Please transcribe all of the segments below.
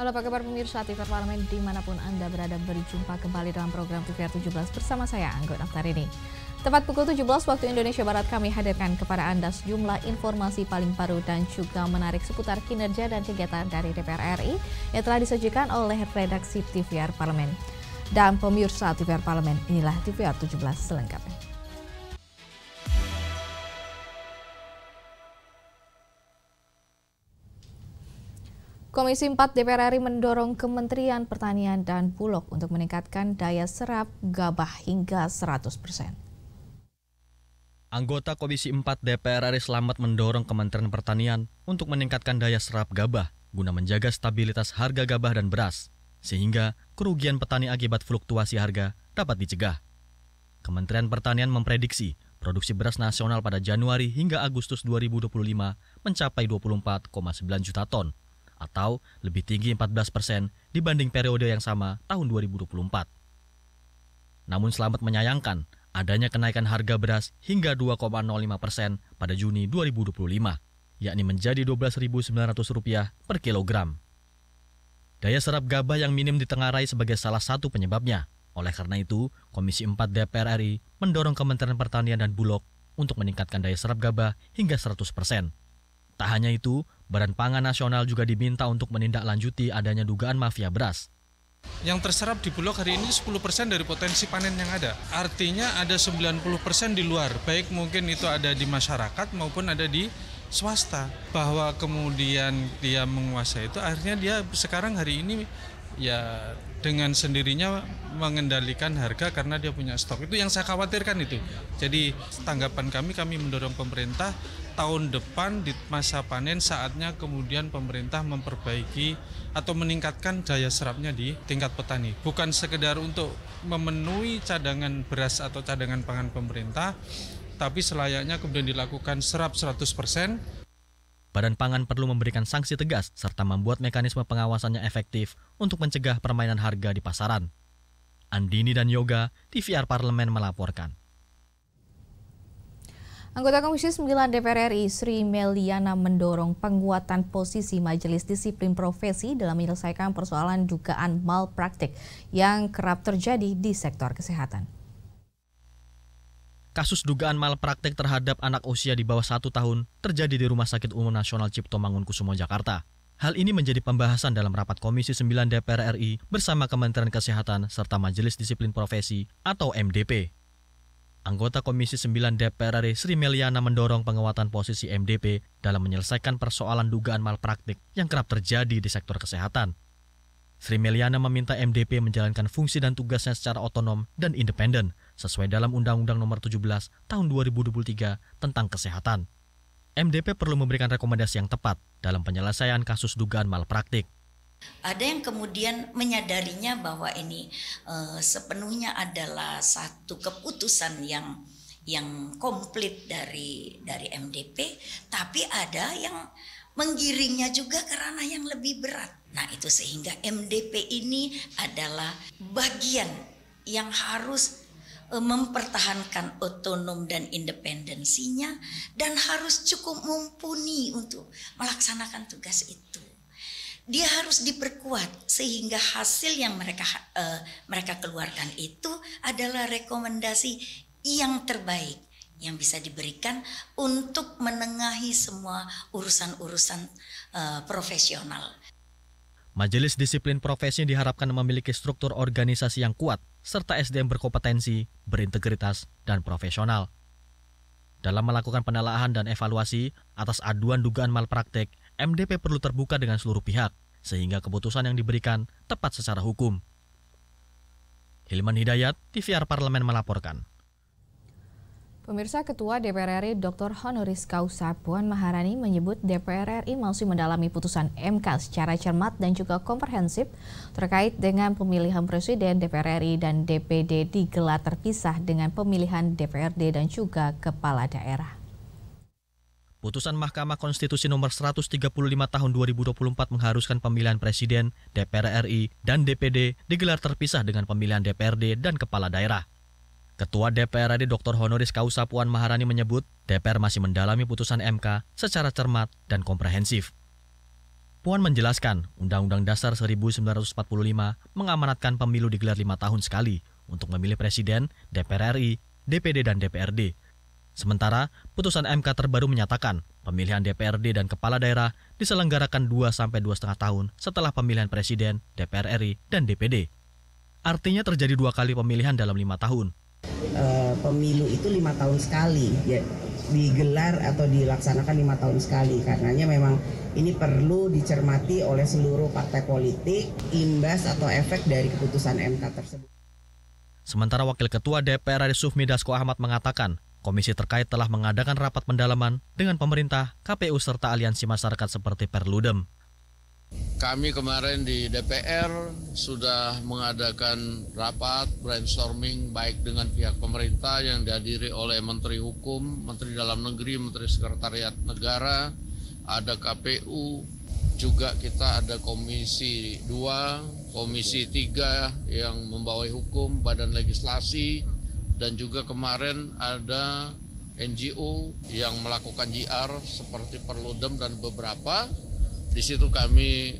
Halo apa kabar pemirsa TVR Parlemen dimanapun Anda berada, berjumpa kembali dalam program TVR 17 bersama saya Anggot Aftarini. Tepat pukul 17 waktu Indonesia Barat kami hadirkan kepada Anda sejumlah informasi paling baru dan juga menarik seputar kinerja dan kegiatan dari DPR RI yang telah disajikan oleh redaksi TVR Parlemen. Dan pemirsa TVR Parlemen, inilah TVR 17 selengkapnya. Komisi 4 DPR RI mendorong Kementerian Pertanian dan Bulog untuk meningkatkan daya serap gabah hingga 100%. Anggota Komisi 4 DPR RI Slamet mendorong Kementerian Pertanian untuk meningkatkan daya serap gabah guna menjaga stabilitas harga gabah dan beras, sehingga kerugian petani akibat fluktuasi harga dapat dicegah. Kementerian Pertanian memprediksi produksi beras nasional pada Januari hingga Agustus 2025 mencapai 24,9 juta ton, atau lebih tinggi 14% dibanding periode yang sama tahun 2024. Namun Slamet menyayangkan adanya kenaikan harga beras hingga 2,05% pada Juni 2025, yakni menjadi Rp12.900 per kilogram. Daya serap gabah yang minim ditengarai sebagai salah satu penyebabnya. Oleh karena itu, Komisi 4 DPR RI mendorong Kementerian Pertanian dan Bulog untuk meningkatkan daya serap gabah hingga 100%. Tak hanya itu, Badan Pangan Nasional juga diminta untuk menindaklanjuti adanya dugaan mafia beras. Yang terserap di Bulog hari ini 10% dari potensi panen yang ada. Artinya ada 90% di luar, baik mungkin itu ada di masyarakat maupun ada di swasta. Bahwa kemudian dia menguasai itu, akhirnya dia sekarang hari ini ya dengan sendirinya mengendalikan harga karena dia punya stok. Itu yang saya khawatirkan itu. Jadi tanggapan kami mendorong pemerintah tahun depan di masa panen saatnya kemudian pemerintah memperbaiki atau meningkatkan daya serapnya di tingkat petani. Bukan sekedar untuk memenuhi cadangan beras atau cadangan pangan pemerintah, tapi selayaknya kemudian dilakukan serap 100%. Badan Pangan perlu memberikan sanksi tegas serta membuat mekanisme pengawasannya efektif untuk mencegah permainan harga di pasaran. Andini dan Yoga, TVR Parlemen melaporkan. Anggota Komisi 9 DPR RI Sri Meliana mendorong penguatan posisi Majelis Disiplin Profesi dalam menyelesaikan persoalan dugaan malpraktik yang kerap terjadi di sektor kesehatan. Kasus dugaan malpraktik terhadap anak usia di bawah 1 tahun terjadi di Rumah Sakit Umum Nasional Cipto Mangunkusumo, Jakarta. Hal ini menjadi pembahasan dalam rapat Komisi 9 DPR RI bersama Kementerian Kesehatan serta Majelis Disiplin Profesi atau MDP. Anggota Komisi 9 DPR RI Sri Meliana mendorong penguatan posisi MDP dalam menyelesaikan persoalan dugaan malpraktik yang kerap terjadi di sektor kesehatan. Sri Meliana meminta MDP menjalankan fungsi dan tugasnya secara otonom dan independen sesuai dalam Undang-Undang Nomor 17 Tahun 2023 tentang Kesehatan. MDP perlu memberikan rekomendasi yang tepat dalam penyelesaian kasus dugaan malpraktik. Ada yang kemudian menyadarinya bahwa ini sepenuhnya adalah satu keputusan yang komplit dari MDP, tapi ada yang menggiringnya juga ke ranah yang lebih berat. Nah itu sehingga MDP ini adalah bagian yang harus mempertahankan otonom dan independensinya dan harus cukup mumpuni untuk melaksanakan tugas itu. Dia harus diperkuat sehingga hasil yang mereka keluarkan itu adalah rekomendasi yang terbaik yang bisa diberikan untuk menengahi semua urusan-urusan profesional. Majelis Disiplin Profesi diharapkan memiliki struktur organisasi yang kuat serta SDM berkompetensi, berintegritas, dan profesional. Dalam melakukan penelaahan dan evaluasi atas aduan dugaan malpraktik, MDP perlu terbuka dengan seluruh pihak, sehingga keputusan yang diberikan tepat secara hukum. Hilman Hidayat, TVR Parlemen melaporkan. Pemirsa, Ketua DPR RI Dr. Honoris Causa Puan Maharani menyebut DPR RI masih mendalami putusan MK secara cermat dan juga komprehensif terkait dengan pemilihan Presiden DPR RI dan DPD digelar terpisah dengan pemilihan DPRD dan juga Kepala Daerah. Putusan Mahkamah Konstitusi nomor 135 tahun 2024 mengharuskan pemilihan Presiden, DPR RI, dan DPD digelar terpisah dengan pemilihan DPRD dan Kepala Daerah. Ketua DPR RI Dr. Honoris Causa Puan Maharani menyebut DPR masih mendalami putusan MK secara cermat dan komprehensif. Puan menjelaskan, Undang-Undang Dasar 1945 mengamanatkan pemilu digelar 5 tahun sekali untuk memilih Presiden, DPR RI, DPD, dan DPRD. Sementara, putusan MK terbaru menyatakan pemilihan DPRD dan kepala daerah diselenggarakan 2-2,5 tahun setelah pemilihan Presiden, DPR RI, dan DPD. Artinya terjadi 2 kali pemilihan dalam 5 tahun. Pemilu itu 5 tahun sekali, ya, digelar atau dilaksanakan 5 tahun sekali. Karenanya memang ini perlu dicermati oleh seluruh partai politik, imbas atau efek dari keputusan MK tersebut. Sementara Wakil Ketua DPR RI Sufmi Dasko Ahmad mengatakan, komisi terkait telah mengadakan rapat pendalaman dengan pemerintah, KPU, serta aliansi masyarakat seperti Perludem. Kami kemarin di DPR sudah mengadakan rapat brainstorming baik dengan pihak pemerintah yang dihadiri oleh Menteri Hukum, Menteri Dalam Negeri, Menteri Sekretariat Negara, ada KPU, juga kita ada Komisi 2, Komisi 3 yang membawahi hukum, Badan Legislasi, dan juga kemarin ada NGO yang melakukan JR seperti Perludem dan beberapa. Di situ kami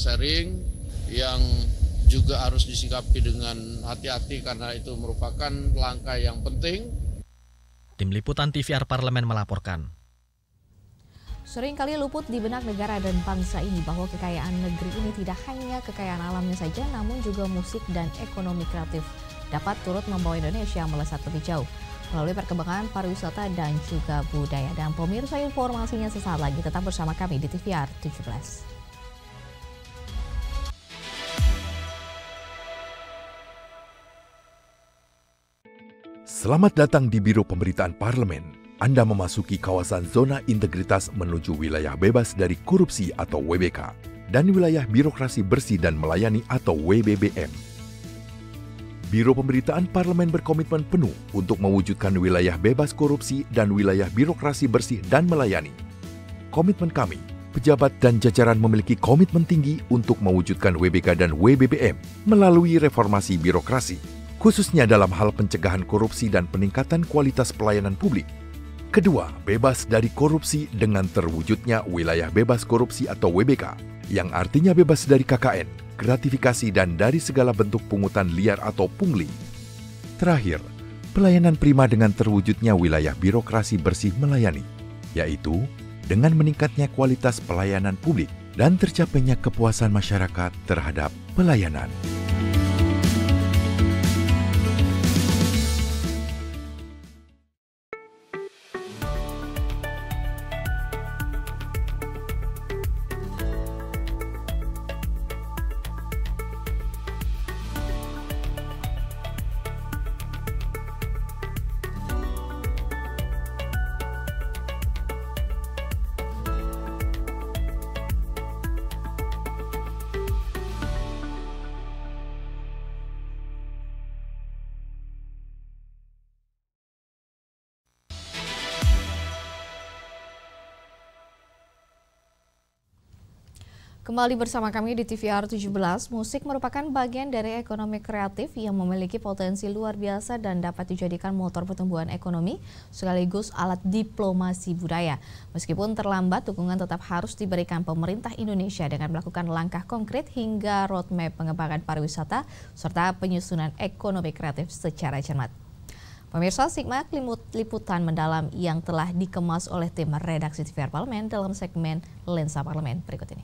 sharing yang juga harus disikapi dengan hati-hati karena itu merupakan langkah yang penting. Tim Liputan TVR Parlemen melaporkan. Seringkali luput di benak negara dan bangsa ini bahwa kekayaan negeri ini tidak hanya kekayaan alamnya saja, namun juga musik dan ekonomi kreatif dapat turut membawa Indonesia melesat lebih jauh melalui perkembangan pariwisata dan juga budaya. Dan pemirsa, informasinya sesaat lagi, tetap bersama kami di TVR 17. Selamat datang di Biro Pemberitaan Parlemen. Anda memasuki kawasan zona integritas menuju wilayah bebas dari korupsi atau WBK dan wilayah birokrasi bersih dan melayani atau WBBM. Biro Pemberitaan Parlemen berkomitmen penuh untuk mewujudkan wilayah bebas korupsi dan wilayah birokrasi bersih dan melayani. Komitmen kami, pejabat dan jajaran memiliki komitmen tinggi untuk mewujudkan WBK dan WBBM melalui reformasi birokrasi, khususnya dalam hal pencegahan korupsi dan peningkatan kualitas pelayanan publik. Kedua, bebas dari korupsi dengan terwujudnya wilayah bebas korupsi atau WBK, yang artinya bebas dari KKN, gratifikasi, dan dari segala bentuk pungutan liar atau pungli. Terakhir, pelayanan prima dengan terwujudnya wilayah birokrasi bersih melayani, yaitu dengan meningkatnya kualitas pelayanan publik dan tercapainya kepuasan masyarakat terhadap pelayanan. Kembali bersama kami di TVR 17, musik merupakan bagian dari ekonomi kreatif yang memiliki potensi luar biasa dan dapat dijadikan motor pertumbuhan ekonomi sekaligus alat diplomasi budaya. Meskipun terlambat, dukungan tetap harus diberikan pemerintah Indonesia dengan melakukan langkah konkret hingga roadmap pengembangan pariwisata serta penyusunan ekonomi kreatif secara cermat. Pemirsa, simak liputan mendalam yang telah dikemas oleh tim redaksi TVR Parlemen dalam segmen Lensa Parlemen berikut ini.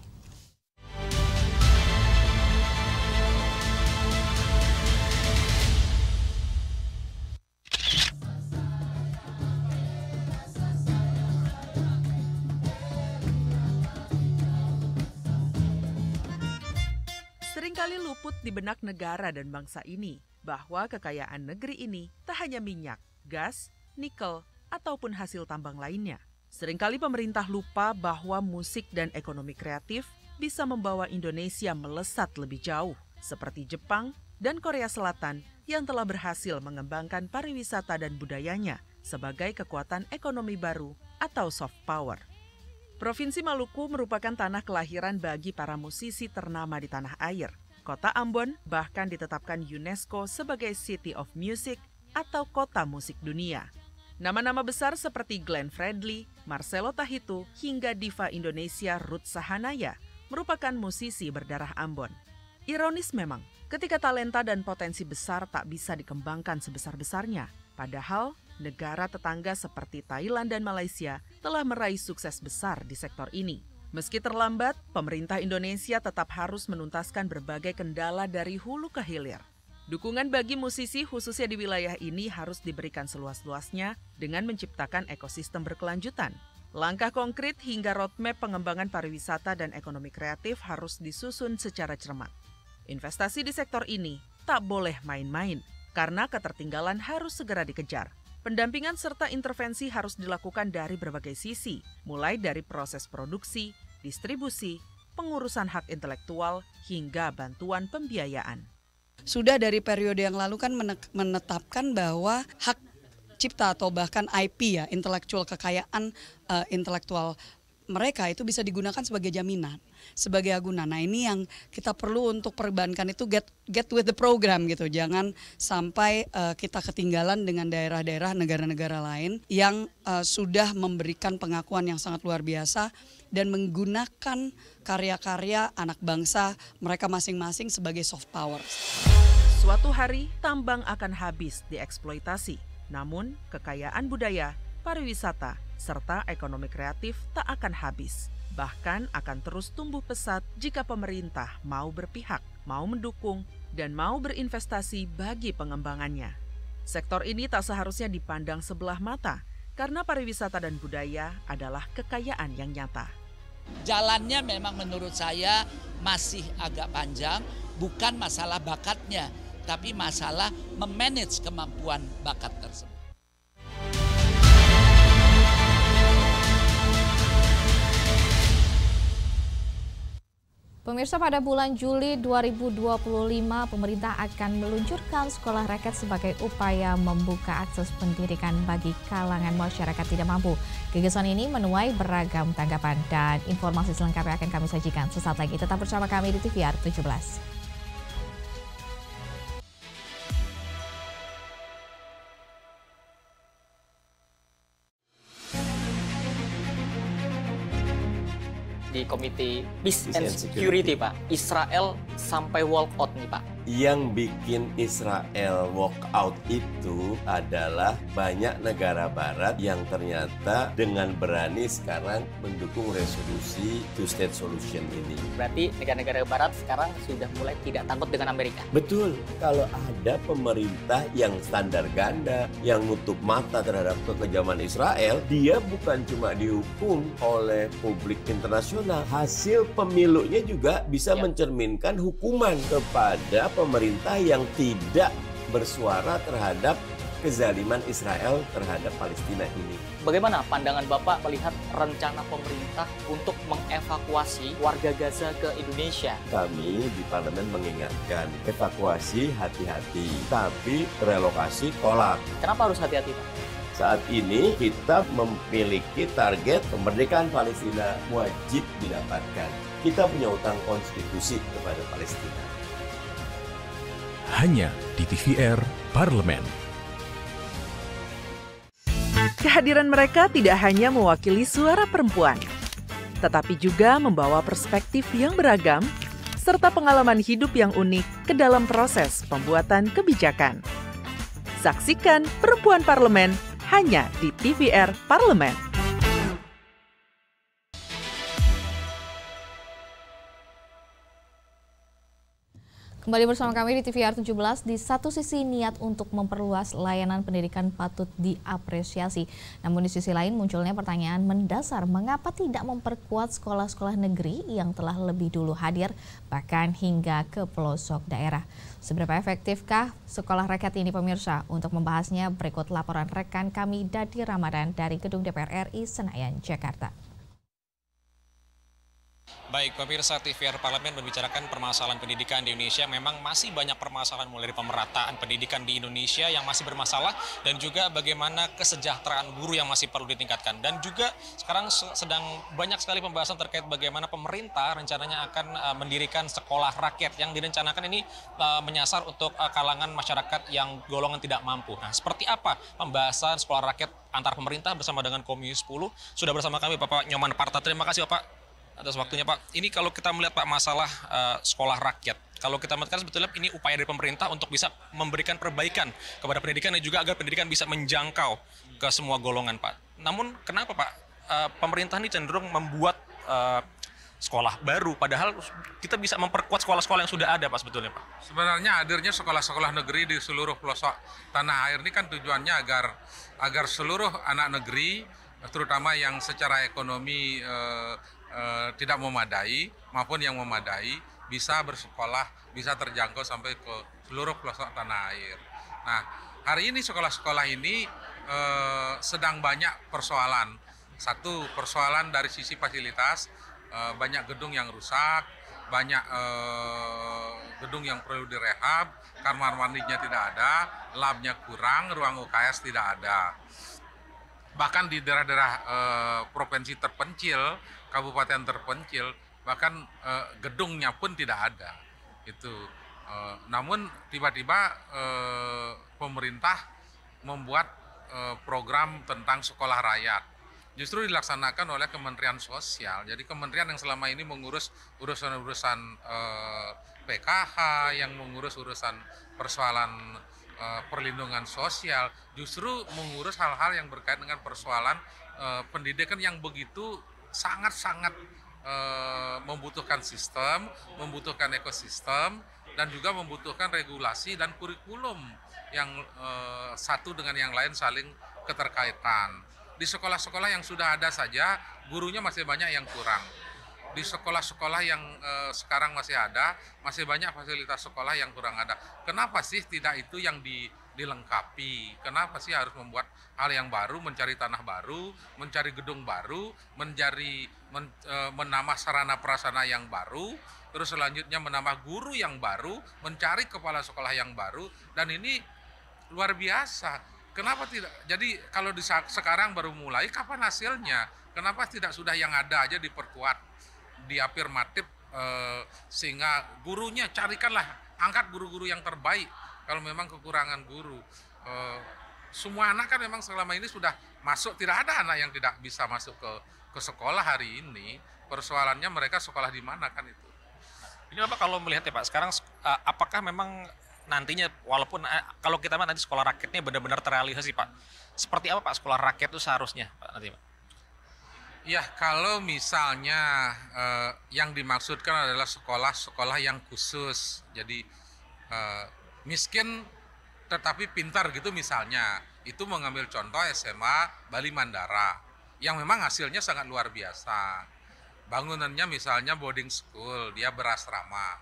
Seringkali luput di benak negara dan bangsa ini bahwa kekayaan negeri ini tak hanya minyak, gas, nikel, ataupun hasil tambang lainnya. Seringkali pemerintah lupa bahwa musik dan ekonomi kreatif bisa membawa Indonesia melesat lebih jauh, seperti Jepang dan Korea Selatan yang telah berhasil mengembangkan pariwisata dan budayanya sebagai kekuatan ekonomi baru atau soft power. Provinsi Maluku merupakan tanah kelahiran bagi para musisi ternama di tanah air. Kota Ambon bahkan ditetapkan UNESCO sebagai City of Music atau Kota Musik Dunia. Nama-nama besar seperti Glenn Fredly, Marcelo Tahitu, hingga diva Indonesia Ruth Sahanaya merupakan musisi berdarah Ambon. Ironis memang, ketika talenta dan potensi besar tak bisa dikembangkan sebesar-besarnya. Padahal, negara tetangga seperti Thailand dan Malaysia telah meraih sukses besar di sektor ini. Meski terlambat, pemerintah Indonesia tetap harus menuntaskan berbagai kendala dari hulu ke hilir. Dukungan bagi musisi khususnya di wilayah ini harus diberikan seluas-luasnya dengan menciptakan ekosistem berkelanjutan. Langkah konkret hingga roadmap pengembangan pariwisata dan ekonomi kreatif harus disusun secara cermat. Investasi di sektor ini tak boleh main-main, karena ketertinggalan harus segera dikejar. Pendampingan serta intervensi harus dilakukan dari berbagai sisi, mulai dari proses produksi, distribusi, pengurusan hak intelektual, hingga bantuan pembiayaan. Sudah dari periode yang lalu kan menetapkan bahwa hak cipta atau bahkan IP ya, intelektual kekayaan intelektual mereka itu bisa digunakan sebagai jaminan, sebagai agunan. Nah ini yang kita perlu untuk perbankan itu get with the program gitu. Jangan sampai kita ketinggalan dengan daerah-daerah negara-negara lain yang sudah memberikan pengakuan yang sangat luar biasa dan menggunakan karya-karya anak bangsa mereka masing-masing sebagai soft power. Suatu hari tambang akan habis dieksploitasi, namun kekayaan budaya, pariwisata, serta ekonomi kreatif tak akan habis. Bahkan akan terus tumbuh pesat jika pemerintah mau berpihak, mau mendukung, dan mau berinvestasi bagi pengembangannya. Sektor ini tak seharusnya dipandang sebelah mata, karena pariwisata dan budaya adalah kekayaan yang nyata. Jalannya memang menurut saya masih agak panjang, bukan masalah bakatnya, tapi masalah memanage kemampuan bakat tersebut. Pemirsa, pada bulan Juli 2025, pemerintah akan meluncurkan sekolah rakyat sebagai upaya membuka akses pendidikan bagi kalangan masyarakat tidak mampu. Gagasan ini menuai beragam tanggapan dan informasi selengkapnya akan kami sajikan sesaat lagi. Tetap bersama kami di TVR 17. Di Komite Peace and Security, Pak. Israel sampai walk out nih, Pak. Yang bikin Israel walk out itu adalah banyak negara barat yang ternyata dengan berani sekarang mendukung resolusi two-state solution ini. Berarti negara-negara barat sekarang sudah mulai tidak takut dengan Amerika. Betul, kalau ada pemerintah yang standar ganda, yang nutup mata terhadap kekejaman Israel, dia bukan cuma dihukum oleh publik internasional, hasil pemilunya juga bisa mencerminkan hukuman kepada pemerintah yang tidak bersuara terhadap kezaliman Israel terhadap Palestina ini. Bagaimana pandangan Bapak melihat rencana pemerintah untuk mengevakuasi warga Gaza ke Indonesia? Kami di parlemen mengingatkan, evakuasi hati-hati, tapi relokasi tolak. Kenapa harus hati-hati, Pak? Saat ini kita memiliki target kemerdekaan Palestina wajib didapatkan. Kita punya utang konstitusi kepada Palestina. Hanya di TVR Parlemen. Kehadiran mereka tidak hanya mewakili suara perempuan, tetapi juga membawa perspektif yang beragam serta pengalaman hidup yang unik ke dalam proses pembuatan kebijakan. Saksikan Perempuan Parlemen hanya di TVR Parlemen. Kembali bersama kami di TVR 17, di satu sisi niat untuk memperluas layanan pendidikan patut diapresiasi. Namun di sisi lain munculnya pertanyaan mendasar, mengapa tidak memperkuat sekolah-sekolah negeri yang telah lebih dulu hadir, bahkan hingga ke pelosok daerah. Seberapa efektifkah sekolah rakyat ini, pemirsa? Untuk membahasnya berikut laporan rekan kami Dadi Ramadan dari Gedung DPR RI Senayan, Jakarta. Baik, pemirsa TVR Parlemen membicarakan permasalahan pendidikan di Indonesia. Memang masih banyak permasalahan mulai dari pemerataan pendidikan di Indonesia yang masih bermasalah dan juga bagaimana kesejahteraan guru yang masih perlu ditingkatkan. Dan juga sekarang sedang banyak sekali pembahasan terkait bagaimana pemerintah rencananya akan mendirikan sekolah rakyat yang direncanakan ini menyasar untuk kalangan masyarakat yang golongan tidak mampu. Nah, seperti apa pembahasan sekolah rakyat antar pemerintah bersama dengan Komisi 10? Sudah bersama kami Bapak Nyoman Parta. Terima kasih Bapak atas waktunya Pak. Ini kalau kita melihat Pak masalah sekolah rakyat, kalau kita melihat sebetulnya ini upaya dari pemerintah untuk bisa memberikan perbaikan kepada pendidikan dan juga agar pendidikan bisa menjangkau ke semua golongan Pak. Namun kenapa Pak pemerintah ini cenderung membuat sekolah baru, padahal kita bisa memperkuat sekolah-sekolah yang sudah ada Pak sebetulnya Pak? Sebenarnya hadirnya sekolah-sekolah negeri di seluruh pelosok tanah air ini kan tujuannya agar seluruh anak negeri, terutama yang secara ekonomi tidak memadai maupun yang memadai, bisa bersekolah, bisa terjangkau sampai ke seluruh pelosok tanah air. Nah, hari ini sekolah-sekolah ini sedang banyak persoalan. Satu, persoalan dari sisi fasilitas, banyak gedung yang rusak, banyak gedung yang perlu direhab, kamar mandinya tidak ada, labnya kurang, ruang UKS tidak ada. Bahkan di daerah-daerah provinsi terpencil, kabupaten terpencil, bahkan gedungnya pun tidak ada. Itu. Namun tiba-tiba pemerintah membuat program tentang sekolah rakyat. Justru dilaksanakan oleh Kementerian Sosial. Jadi kementerian yang selama ini mengurus urusan-urusan PKH, yang mengurus urusan persoalan perlindungan sosial, justru mengurus hal-hal yang berkaitan dengan persoalan pendidikan yang begitu sangat-sangat membutuhkan sistem, membutuhkan ekosistem, dan juga membutuhkan regulasi dan kurikulum yang satu dengan yang lain saling keterkaitan. Di sekolah-sekolah yang sudah ada saja, gurunya masih banyak yang kurang. Di sekolah-sekolah yang sekarang masih ada, masih banyak fasilitas sekolah yang kurang ada. Kenapa sih tidak itu yang dilengkapi? Kenapa sih harus membuat hal yang baru, mencari tanah baru, mencari gedung baru, menambah sarana prasarana yang baru, terus selanjutnya menambah guru yang baru, mencari kepala sekolah yang baru, dan ini luar biasa. Kenapa tidak? Jadi kalau sekarang baru mulai, kapan hasilnya? Kenapa tidak sudah yang ada aja diperkuat, diafirmatif, sehingga gurunya carikanlah, angkat guru-guru yang terbaik. Kalau memang kekurangan guru, semua anak kan memang selama ini sudah masuk, tidak ada anak yang tidak bisa masuk ke sekolah hari ini. Persoalannya mereka sekolah di mana kan itu. Ini Bapak kalau melihat ya Pak, sekarang apakah memang nantinya, walaupun kalau kita nanti sekolah rakyatnya benar-benar terrealisasi Pak, seperti apa Pak sekolah rakyat itu seharusnya Pak nanti Pak? Ya, kalau misalnya yang dimaksudkan adalah sekolah-sekolah yang khusus, jadi miskin tetapi pintar gitu misalnya, itu mengambil contoh SMA Bali Mandara, yang memang hasilnya sangat luar biasa. Bangunannya misalnya boarding school, dia berasrama,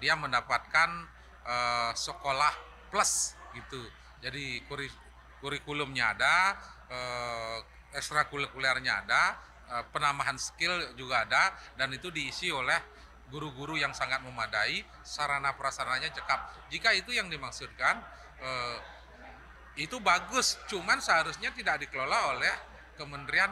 dia mendapatkan sekolah plus gitu, jadi kurikulumnya ada, ekstrakurikulernya ada, penambahan skill juga ada, dan itu diisi oleh guru-guru yang sangat memadai, sarana prasarananya cekap. Jika itu yang dimaksudkan, itu bagus, cuman seharusnya tidak dikelola oleh Kementerian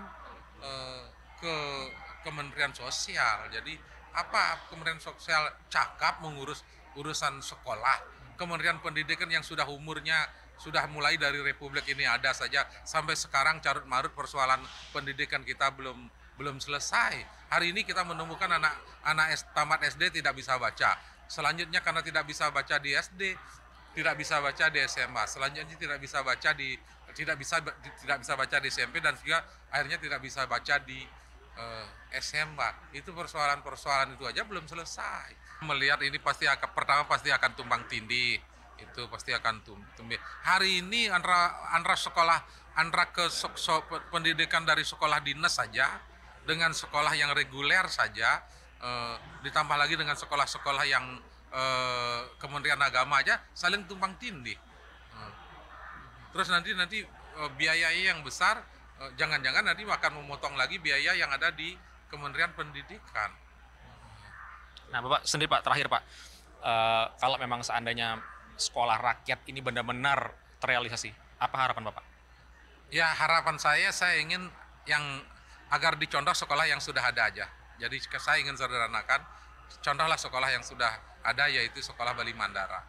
Sosial. Jadi apa Kementerian Sosial cakap mengurus urusan sekolah? Kementerian Pendidikan yang sudah umurnya sudah mulai dari Republik ini ada saja, sampai sekarang carut-marut persoalan pendidikan kita belum selesai. Hari ini kita menemukan anak tamat SD tidak bisa baca. Selanjutnya karena tidak bisa baca di SD, tidak bisa baca di SMA. Selanjutnya tidak bisa baca di SMP, dan juga akhirnya tidak bisa baca di SMA. Itu persoalan itu aja belum selesai. Melihat ini pasti akan tumbang tindih. Itu pasti akan tumbuh. Hari ini pendidikan dari sekolah dinas saja dengan sekolah yang reguler saja, ditambah lagi dengan sekolah-sekolah yang Kementerian Agama aja saling tumpang tindih. Terus nanti biaya yang besar, jangan-jangan nanti akan memotong lagi biaya yang ada di Kementerian Pendidikan. Nah Bapak sendiri Pak, terakhir Pak, kalau memang seandainya sekolah rakyat ini benar-benar terrealisasi, apa harapan Bapak? Ya, harapan saya ingin agar dicontoh sekolah yang sudah ada aja. Jadi saya ingin sederhanakan, contohlah sekolah yang sudah ada, yaitu sekolah Bali Mandara.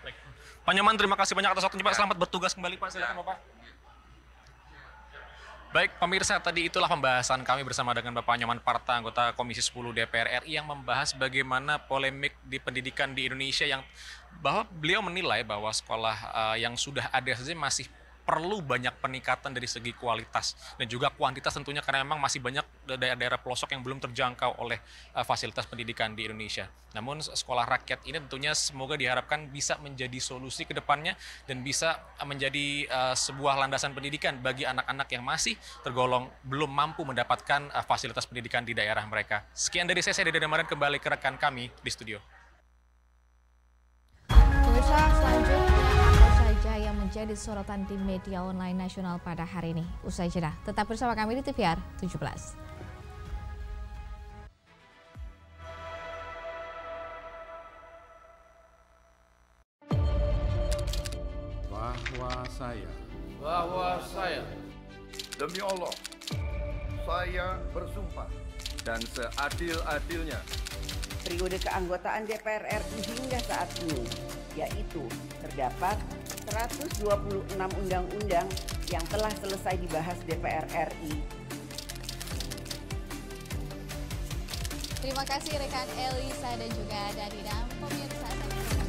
Baik. Pak Nyoman, terima kasih banyak atas waktunya Pak. Selamat bertugas kembali Pak. Silakan Bapak. Baik pemirsa, tadi itulah pembahasan kami bersama dengan Bapak Nyoman Parta, anggota Komisi 10 DPR RI yang membahas bagaimana polemik di pendidikan di Indonesia yang bahwa beliau menilai bahwa sekolah yang sudah ada saja masih perlu banyak peningkatan dari segi kualitas dan juga kuantitas tentunya karena memang masih banyak daerah-daerah pelosok yang belum terjangkau oleh fasilitas pendidikan di Indonesia. Namun sekolah rakyat ini tentunya semoga diharapkan bisa menjadi solusi ke depannya dan bisa menjadi sebuah landasan pendidikan bagi anak-anak yang masih tergolong belum mampu mendapatkan fasilitas pendidikan di daerah mereka. Sekian dari saya Dede Damaran, kembali ke rekan kami di studio. Pemirsa, selanjutnya apa saja yang menjadi sorotan di media online nasional pada hari ini? Usai jeda, tetap bersama kami di TVR 17. Bahwa saya demi Allah, saya bersumpah dan seadil-adilnya Periode keanggotaan DPR RI hingga saat ini, yaitu terdapat 126 undang-undang yang telah selesai dibahas DPR RI. Terima kasih rekan Elisa dan juga Danida. Pemirsa, pemirsa,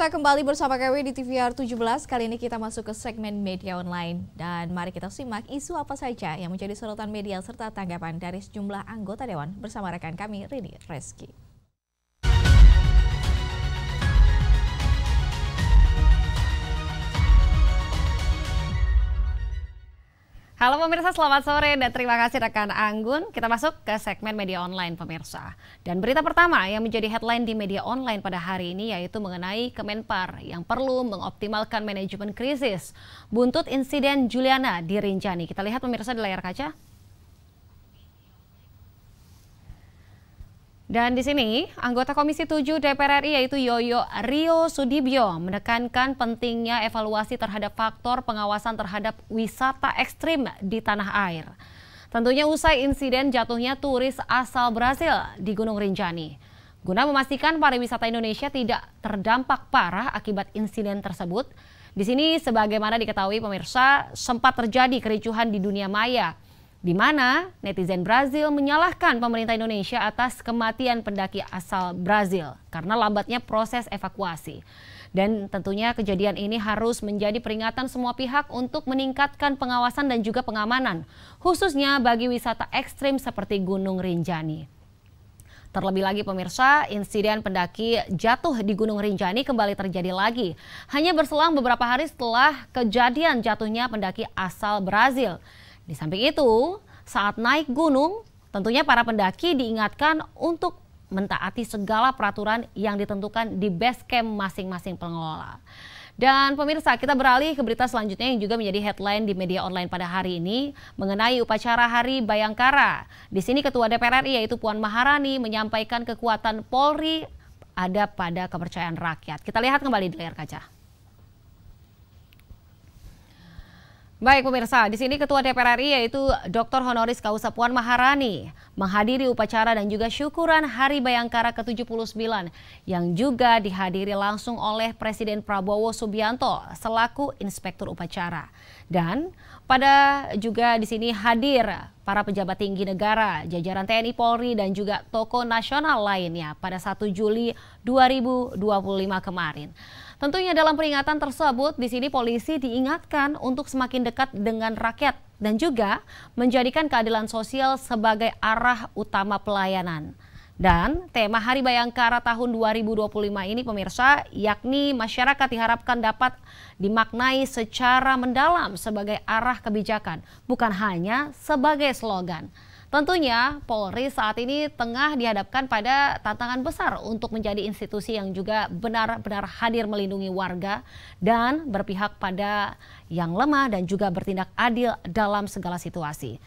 kembali bersama kami di TVR 17. Kali ini kita masuk ke segmen media online. Dan mari kita simak isu apa saja yang menjadi sorotan media serta tanggapan dari sejumlah anggota Dewan bersama rekan kami Rini Reski. Halo pemirsa, selamat sore dan terima kasih rekan Anggun. Kita masuk ke segmen media online pemirsa. Dan berita pertama yang menjadi headline di media online pada hari ini yaitu mengenai Kemenpar yang perlu mengoptimalkan manajemen krisis. Buntut insiden Juliana di Rinjani. Kita lihat pemirsa di layar kaca. Dan di sini, anggota Komisi 7 DPR RI yaitu Yoyo Rio Sudibyo menekankan pentingnya evaluasi terhadap faktor pengawasan terhadap wisata ekstrim di tanah air. Tentunya usai insiden jatuhnya turis asal Brasil di Gunung Rinjani. Guna memastikan pariwisata Indonesia tidak terdampak parah akibat insiden tersebut, di sini sebagaimana diketahui pemirsa sempat terjadi kericuhan di dunia maya, di mana netizen Brazil menyalahkan pemerintah Indonesia atas kematian pendaki asal Brazil karena lambatnya proses evakuasi. Dan tentunya kejadian ini harus menjadi peringatan semua pihak untuk meningkatkan pengawasan dan juga pengamanan, khususnya bagi wisata ekstrim seperti Gunung Rinjani. Terlebih lagi pemirsa, insiden pendaki jatuh di Gunung Rinjani kembali terjadi lagi. Hanya berselang beberapa hari setelah kejadian jatuhnya pendaki asal Brazil. Di samping itu, saat naik gunung, Tentunya para pendaki diingatkan untuk mentaati segala peraturan yang ditentukan di base camp masing-masing pengelola. Dan pemirsa, kita beralih ke berita selanjutnya yang juga menjadi headline di media online pada hari ini mengenai upacara Hari Bayangkara. Di sini Ketua DPR RI yaitu Puan Maharani menyampaikan kekuatan Polri ada pada kepercayaan rakyat. Kita lihat kembali di layar kaca. Baik pemirsa, di sini Ketua DPR RI yaitu Dr. Honoris Causa Puan Maharani menghadiri upacara dan juga syukuran Hari Bayangkara ke-79 yang juga dihadiri langsung oleh Presiden Prabowo Subianto selaku Inspektur Upacara. Dan pada juga di sini hadir para pejabat tinggi negara, jajaran TNI Polri dan juga tokoh nasional lainnya pada 1 Juli 2025 kemarin. Tentunya dalam peringatan tersebut di sini polisi diingatkan untuk semakin dekat dengan rakyat dan juga menjadikan keadilan sosial sebagai arah utama pelayanan. Dan tema Hari Bayangkara tahun 2025 ini pemirsa, yakni masyarakat diharapkan dapat dimaknai secara mendalam sebagai arah kebijakan, bukan hanya sebagai slogan. Tentunya Polri saat ini tengah dihadapkan pada tantangan besar untuk menjadi institusi yang juga benar-benar hadir melindungi warga dan berpihak pada yang lemah dan juga bertindak adil dalam segala situasi.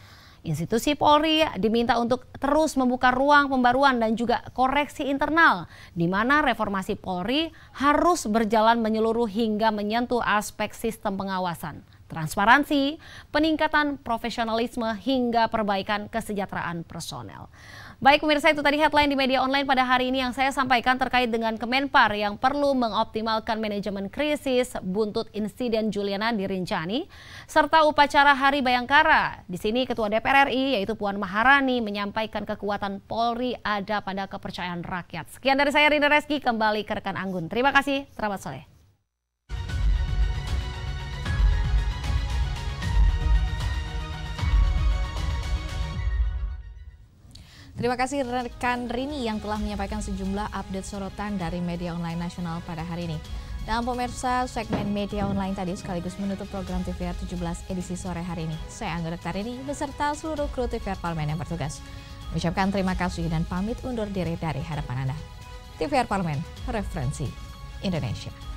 Institusi Polri diminta untuk terus membuka ruang pembaruan dan juga koreksi internal, di mana reformasi Polri harus berjalan menyeluruh hingga menyentuh aspek sistem pengawasan, transparansi, peningkatan profesionalisme hingga perbaikan kesejahteraan personel. Baik pemirsa, itu tadi headline di media online pada hari ini yang saya sampaikan terkait dengan Kemenpar yang perlu mengoptimalkan manajemen krisis buntut insiden Juliana di Rinjani serta upacara Hari Bayangkara. Di sini Ketua DPR RI yaitu Puan Maharani menyampaikan kekuatan Polri ada pada kepercayaan rakyat. Sekian dari saya Rinda Reski, kembali ke rekan Anggun. Terima kasih, selamat sore. Terima kasih rekan Rini yang telah menyampaikan sejumlah update sorotan dari media online nasional pada hari ini. Dan pemirsa, segmen media online tadi sekaligus menutup program TVR 17 edisi sore hari ini. Saya Angga Dr. Rini beserta seluruh kru TVR Parlemen yang bertugas mengucapkan terima kasih dan pamit undur diri dari hadapan Anda. TVR Parlemen, referensi Indonesia.